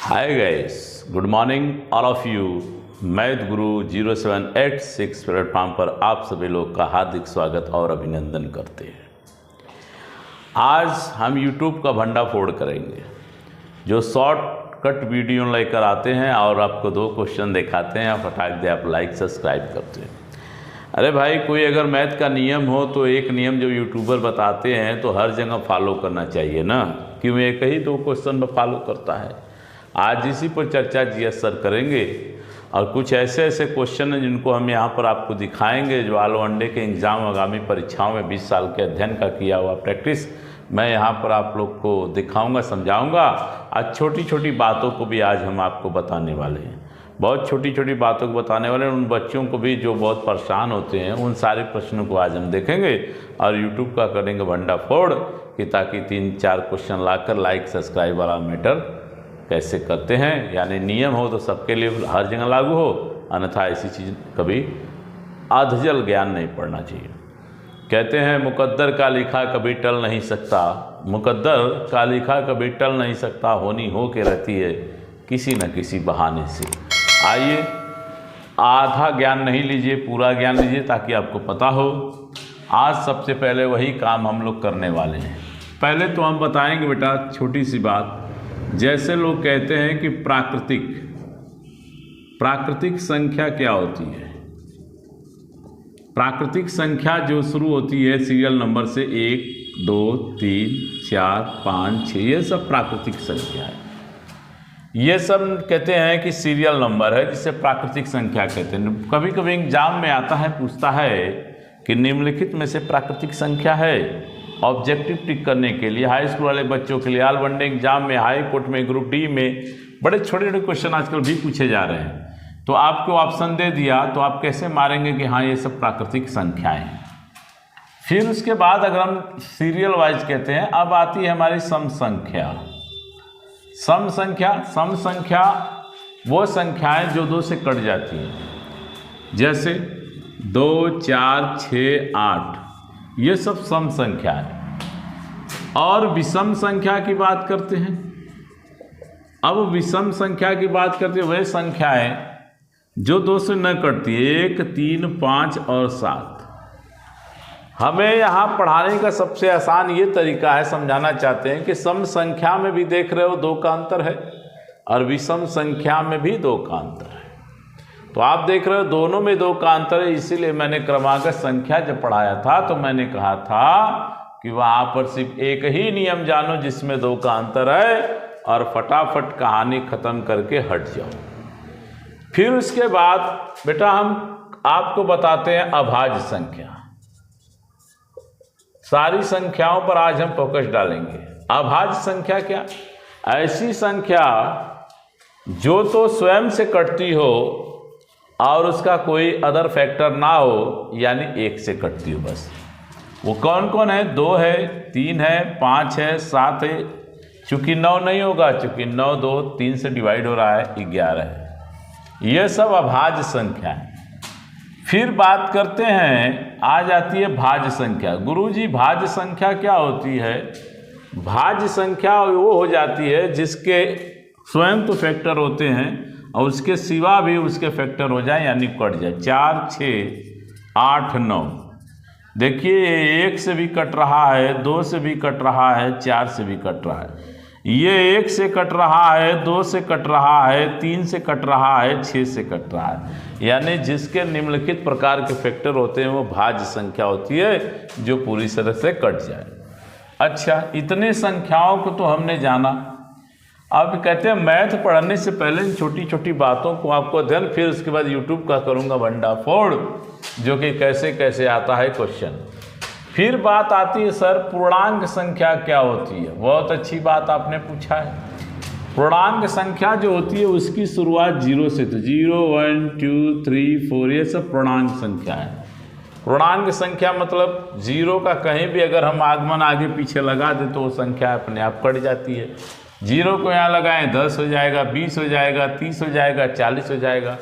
Hi guys, good morning all of you. Math Guru 0786 platform पर आप सभी लोग का हार्दिक स्वागत और अभिनंदन करते हैं। आज हम YouTube का भंडाफोड़ करेंगे। जो शॉर्टकट वीडियो लेकर आते हैं और आपको 2 क्वेश्चन दिखाते हैं, फटाक दे आप लाइक सब्सक्राइब करते हैं। अरे भाई, कोई अगर मैथ का नियम हो तो एक नियम जो यूट्यूबर बताते हैं तो हर जगह फॉलो करना चाहिए ना, क्यों एक ही 2 क्वेश्चन में फॉलो करता है। आज इसी पर चर्चा जीएस सर करेंगे और कुछ ऐसे ऐसे क्वेश्चन हैं जिनको हम यहाँ पर आपको दिखाएंगे जो आलू अंडे के एग्ज़ाम आगामी परीक्षाओं में 20 साल के अध्ययन का किया हुआ प्रैक्टिस मैं यहाँ पर आप लोग को दिखाऊंगा, समझाऊंगा। आज छोटी छोटी बातों को भी आज हम आपको बताने वाले हैं, बहुत छोटी छोटी बातों को बताने वाले हैं। उन बच्चों को भी जो बहुत परेशान होते हैं, उन सारे प्रश्नों को आज हम देखेंगे और यूट्यूब का करेंगे भंडाफोड़ कि ताकि 3-4 क्वेश्चन लाकर लाइक सब्सक्राइब वाला मैटर कैसे करते हैं। यानी नियम हो तो सबके लिए हर जगह लागू हो, अन्यथा ऐसी चीज़ कभी अधजल ज्ञान नहीं पढ़ना चाहिए। कहते हैं मुकद्दर का लिखा कभी टल नहीं सकता, मुकद्दर का लिखा कभी टल नहीं सकता, होनी हो के रहती है किसी न किसी बहाने से। आइए, आधा ज्ञान नहीं लीजिए, पूरा ज्ञान लीजिए ताकि आपको पता हो। आज सबसे पहले वही काम हम लोग करने वाले हैं। पहले तो हम बताएंगे बेटा छोटी सी बात, जैसे लोग कहते हैं कि प्राकृतिक संख्या क्या होती है। प्राकृतिक संख्या जो शुरू होती है सीरियल नंबर से 1, 2, 3, 4, 5, 6, ये सब प्राकृतिक संख्या है। ये सब कहते हैं कि सीरियल नंबर है, जिसे प्राकृतिक संख्या कहते हैं। कभी कभी एग्जाम में आता है, पूछता है कि निम्नलिखित में से प्राकृतिक संख्या है। ऑब्जेक्टिव टिक करने के लिए हाई स्कूल वाले बच्चों के लिए, ऑल वनडे एग्जाम में, हाई कोर्ट में, ग्रुप डी में बड़े छोटे छोटे क्वेश्चन आजकल भी पूछे जा रहे हैं। तो आपको ऑप्शन दे दिया तो आप कैसे मारेंगे कि हाँ ये सब प्राकृतिक संख्याएं हैं। फिर उसके बाद अगर हम सीरियल वाइज कहते हैं, अब आती है हमारी सम संख्या। सम संख्या वो संख्याएं जो 2 से कट जाती हैं, जैसे 2, 4, 6, 8, ये सब सम संख्या है। और विषम संख्या की बात करते हैं। अब विषम संख्या की बात करते हैं वह संख्याएं जो 2 से न कटती है, 1, 3, 5 और 7। हमें यहाँ पढ़ाने का सबसे आसान ये तरीका है, समझाना चाहते हैं कि सम संख्या में भी देख रहे हो 2 का अंतर है और विषम संख्या में भी 2 का अंतर है। तो आप देख रहे हो दोनों में 2 का अंतर है। इसीलिए मैंने क्रमागत संख्या जब पढ़ाया था तो मैंने कहा था कि वहाँ पर सिर्फ एक ही नियम जानो जिसमें 2 का अंतर है और फटाफट कहानी खत्म करके हट जाओ। फिर उसके बाद बेटा हम आपको बताते हैं अभाज्य संख्या। सारी संख्याओं पर आज हम फोकस डालेंगे। अभाज्य संख्या क्या? ऐसी संख्या जो तो स्वयं से कटती हो और उसका कोई अदर फैक्टर ना हो, यानी 1 से कटती हो बस। वो कौन कौन है? 2 है, 3 है, 5 है, 7 है। चूंकि 9 नहीं होगा, चूंकि 9 2 3 से डिवाइड हो रहा है, 11 है। ये सब अभाज्य संख्या है। फिर बात करते हैं, आ जाती है भाज्य संख्या। गुरुजी भाज्य संख्या क्या होती है? भाज्य संख्या वो हो जाती है जिसके स्वयं तो फैक्टर होते हैं और उसके सिवा भी उसके फैक्टर हो जाए, यानी कट जाए। 4, 6, 8, 9। देखिए 1 से भी कट रहा है, 2 से भी कट रहा है, 4 से भी कट रहा है। ये 1 से कट रहा है, 2 से कट रहा है, 3 से कट रहा है, 6 से कट रहा है। यानी जिसके निम्नलिखित प्रकार के फैक्टर होते हैं वो भाज्य संख्या होती है, जो पूरी तरह से कट जाए। अच्छा, इतने संख्याओं को तो हमने जाना। अब कहते हैं मैथ पढ़ने से पहले इन छोटी छोटी बातों को आपको अध्ययन, फिर उसके बाद यूट्यूब का करूँगा भंडाफोड़, जो कि कैसे कैसे आता है क्वेश्चन। फिर बात आती है सर पूर्णांक संख्या क्या होती है? बहुत अच्छी बात आपने पूछा है। पूर्णांक संख्या जो होती है उसकी शुरुआत 0 से, तो 0, 1, 2, 3, 4 ये सब पूर्णांक संख्या है। पूर्णांक संख्या मतलब 0 का कहीं भी अगर हम आगमन आगे पीछे लगा दें तो वो संख्या अपने आप कट जाती है। 0 को यहाँ लगाएं 10 हो जाएगा, 20 हो जाएगा, 30 हो जाएगा, 40 हो जाएगा।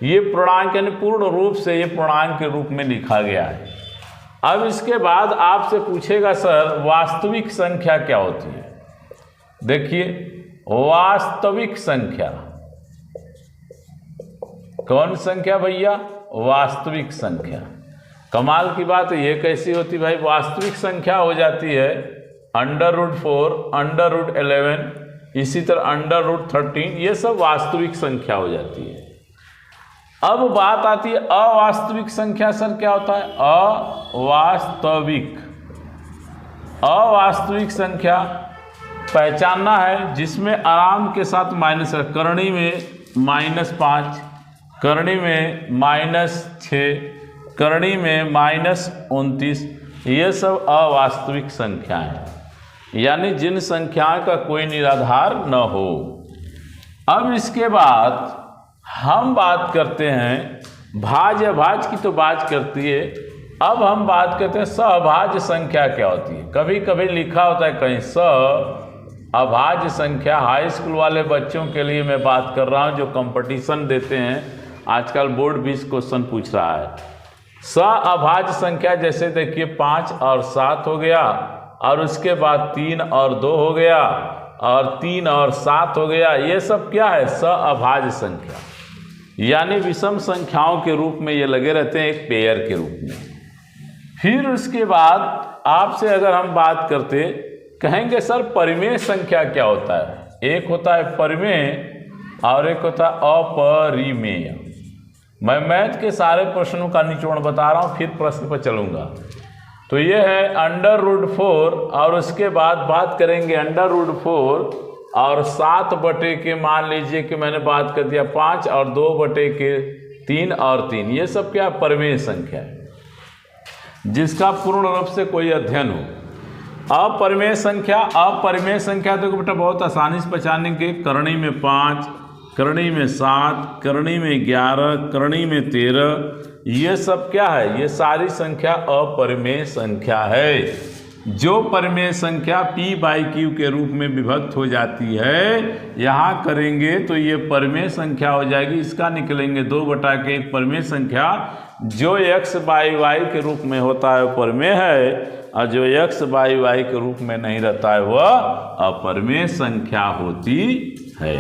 ये पूर्णांक यानी पूर्ण रूप से ये पूर्णांक के रूप में लिखा गया है। अब इसके बाद आपसे पूछेगा सर वास्तविक संख्या क्या होती है? देखिए वास्तविक संख्या। कौन संख्या भैया? वास्तविक संख्या। कमाल की बात है, ये कैसी होती भाई? वास्तविक संख्या हो जाती है √4, √11, इसी तरह √13, ये सब वास्तविक संख्या हो जाती है। अब बात आती है अवास्तविक संख्या। सर क्या होता है? अवास्तविक संख्या पहचानना है जिसमें आराम के साथ माइनस है। करणी में -5, करणी में -6, करणी में -29, ये सब अवास्तविक संख्याएं हैं, यानी जिन संख्याओं का कोई निराधार न हो। अब इसके बाद हम बात करते हैं भाज्य अभाज्य की, तो बात करती है। अब हम बात करते हैं सहभाज्य संख्या क्या होती है। कभी कभी लिखा होता है कहीं सहअभाज्य संख्या। हाई स्कूल वाले बच्चों के लिए मैं बात कर रहा हूं जो कंपटीशन देते हैं, आजकल बोर्ड भी इस क्वेश्चन पूछ रहा है। सहअभाज्य संख्या जैसे देखिए 5 और 7 हो गया, और उसके बाद 3 और 2 हो गया, और 3 और 7 हो गया। ये सब क्या है? सहअभाज्य संख्या, यानी विषम संख्याओं के रूप में ये लगे रहते हैं, एक पेयर के रूप में। फिर उसके बाद आपसे अगर हम बात करते, कहेंगे सर परिमेय संख्या क्या होता है? एक होता है परिमेय और एक होता है अपरिमेय। मैं मैथ के सारे प्रश्नों का निचोड़ बता रहा हूँ, फिर प्रश्न पर चलूँगा। तो ये है √4, और उसके बाद बात करेंगे √4 और 7 बटे के, मान लीजिए कि मैंने बात कर दिया 5 और 2 बटे के 3 और 3, ये सब क्या परिमेय संख्या है जिसका पूर्ण रूप से कोई अध्ययन हो। अपरिमेय संख्या तो बेटा बहुत आसानी से पहचानने के। करणी में 5, करणी में 7, करणी में 11, करणी में 13, ये सब क्या है? ये सारी संख्या अपरिमेय संख्या है। जो परिमेय संख्या p/q के रूप में विभक्त हो जाती है, यहाँ करेंगे तो ये परिमेय संख्या हो जाएगी। इसका निकलेंगे 2/1 परिमेय संख्या। जो x/y के रूप में होता है वो परिमेय है, और जो x/y के रूप में नहीं रहता है वह अपरिमेय संख्या होती है।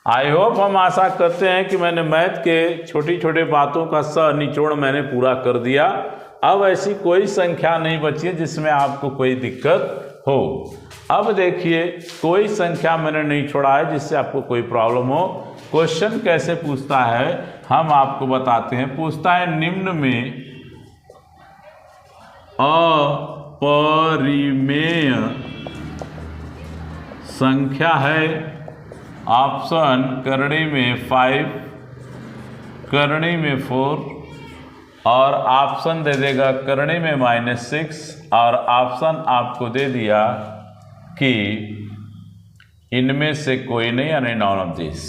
आई होप, हम आशा करते हैं कि मैंने मैथ के छोटी छोटी बातों का निचोड़ मैंने पूरा कर दिया। अब ऐसी कोई संख्या नहीं बची है जिसमें आपको कोई दिक्कत हो। अब देखिए, कोई संख्या मैंने नहीं छोड़ा है जिससे आपको कोई प्रॉब्लम हो। क्वेश्चन कैसे पूछता है हम आपको बताते हैं। पूछता है निम्न में अपरिमेय संख्या है। ऑप्शन करणी में 5, करणी में 4, और ऑप्शन दे देगा करणी में -6, और ऑप्शन आपको दे दिया कि इनमें से कोई नहीं, यानी नॉन ऑफ दिस।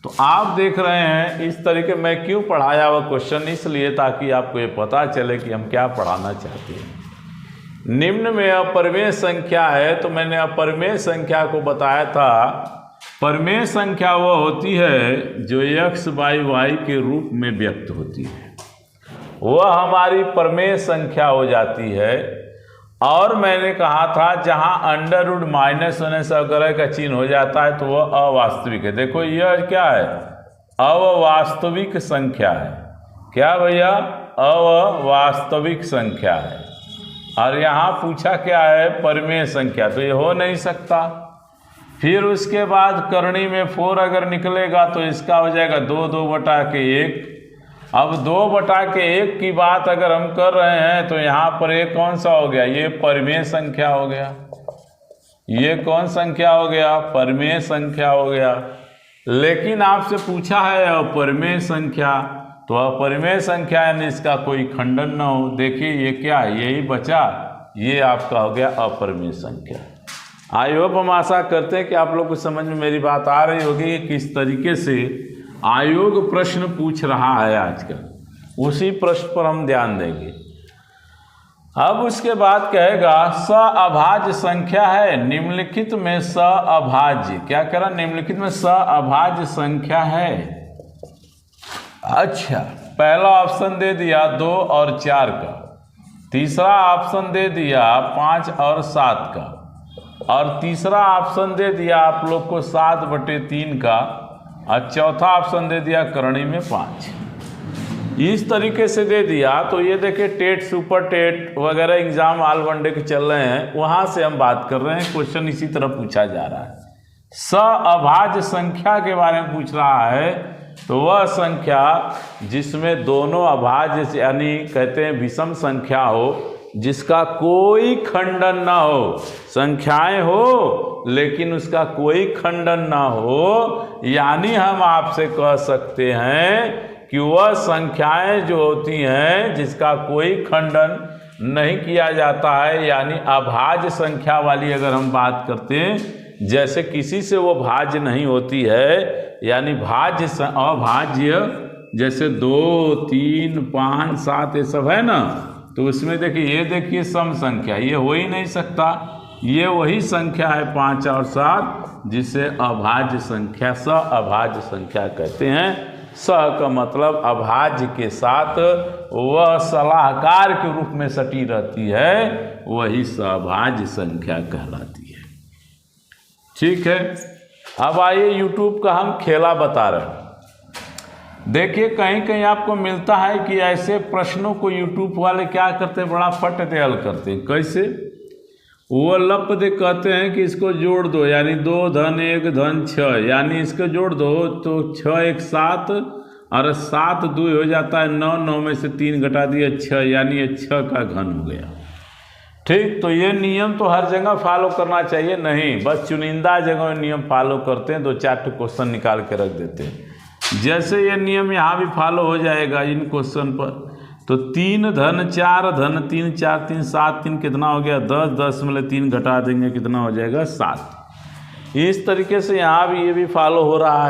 तो आप देख रहे हैं इस तरीके मैं क्यों पढ़ाया वह क्वेश्चन, इसलिए ताकि आपको ये पता चले कि हम क्या पढ़ाना चाहते हैं। निम्न में अपरिमेय संख्या है, तो मैंने अपरिमेय संख्या को बताया था। परिमेय संख्या वह होती है जो x/y के रूप में व्यक्त होती है, वह हमारी परिमेय संख्या हो जाती है। और मैंने कहा था जहां अंडर माइनस होने से अवग्रह का चिन्ह हो जाता है तो वह अवास्तविक है। देखो यह क्या है? अवास्तविक संख्या है। क्या भैया? अवास्तविक संख्या है। और यहाँ पूछा क्या है? परिमेय संख्या, तो ये हो नहीं सकता। फिर उसके बाद करणी में 4 अगर निकलेगा तो इसका हो जाएगा 2/1। अब 2/1 की बात अगर हम कर रहे हैं तो यहाँ पर एक कौन सा हो गया? ये परिमेय संख्या हो गया। ये कौन संख्या हो गया? परिमेय संख्या हो गया। लेकिन आपसे पूछा है अपरिमेय संख्या, तो अपरिमेय संख्या यानी इसका कोई खंडन न हो। देखिए ये क्या है? यही बचा, ये आपका हो गया अपरिमेय संख्या। आई होप, हम आशा करते हैं कि आप लोग को समझ में मेरी बात आ रही होगी कि किस तरीके से आयोग प्रश्न पूछ रहा है आजकल। उसी प्रश्न पर हम ध्यान देंगे। अब उसके बाद कहेगा सहअभाज्य संख्या है। निम्नलिखित में सहअभाज्य क्या कह रहा? निम्नलिखित में सहअभाज्य संख्या है। अच्छा, पहला ऑप्शन दे दिया 2 और 4 का, तीसरा ऑप्शन दे दिया 5 और 7 का, और तीसरा ऑप्शन दे दिया आप लोग को 7/3 का, और चौथा ऑप्शन दे दिया करणी में 5। इस तरीके से दे दिया तो ये देखिए टेट, सुपर टेट वगैरह एग्जाम ऑल वनडे के चल रहे हैं, वहाँ से हम बात कर रहे हैं। क्वेश्चन इसी तरह पूछा जा रहा है। अभाज्य संख्या के बारे में पूछ रहा है, तो वह संख्या जिसमें दोनों अभाज्य यानी कहते हैं विषम संख्या हो, जिसका कोई खंडन ना हो, संख्याएं हो लेकिन उसका कोई खंडन ना हो, यानी हम आपसे कह सकते हैं कि वह संख्याएं जो होती हैं जिसका कोई खंडन नहीं किया जाता है, यानी अभाज्य संख्या वाली अगर हम बात करते हैं, जैसे किसी से वो भाज्य नहीं होती है, यानी भाज्य अभाज्य जैसे 2, 3, 5, 7 ये सब है ना, तो उसमें देखिए ये देखिए सम संख्या, ये हो ही नहीं सकता। ये वही संख्या है 5 और 7 जिसे अभाज्य संख्या, अभाज्य संख्या कहते हैं। का मतलब अभाज्य के साथ वह सलाहकार के रूप में सटी रहती है, वही अभाज्य संख्या कहलाती है। ठीक है, अब आइए यूट्यूब का हम खेला बता रहे हैं। देखिए कहीं कहीं आपको मिलता है कि ऐसे प्रश्नों को यूट्यूब वाले क्या करते हैं, बड़ा फट दे हल करते हैं। कैसे? वो लप दे कहते हैं कि इसको जोड़ दो, यानी 2 धन 1 धन 6, यानी इसको जोड़ दो तो 6 1 7 और 7 2 हो जाता है 9, 9 में से 3 घटा दिया 6, यानी ये 6 का घन हो गया। ठीक, तो ये नियम तो हर जगह फॉलो करना चाहिए नहीं, बस चुनिंदा जगह नियम फॉलो करते हैं, 2-4 क्वेश्चन निकाल के रख देते हैं। जैसे ये नियम यहाँ भी फॉलो हो जाएगा इन क्वेश्चन पर, तो 3 धन 4 धन 3 4 3 7 3 कितना हो गया 10, 10 में 3 घटा देंगे कितना हो जाएगा 7। इस तरीके से यहाँ भी ये भी फॉलो हो रहा है।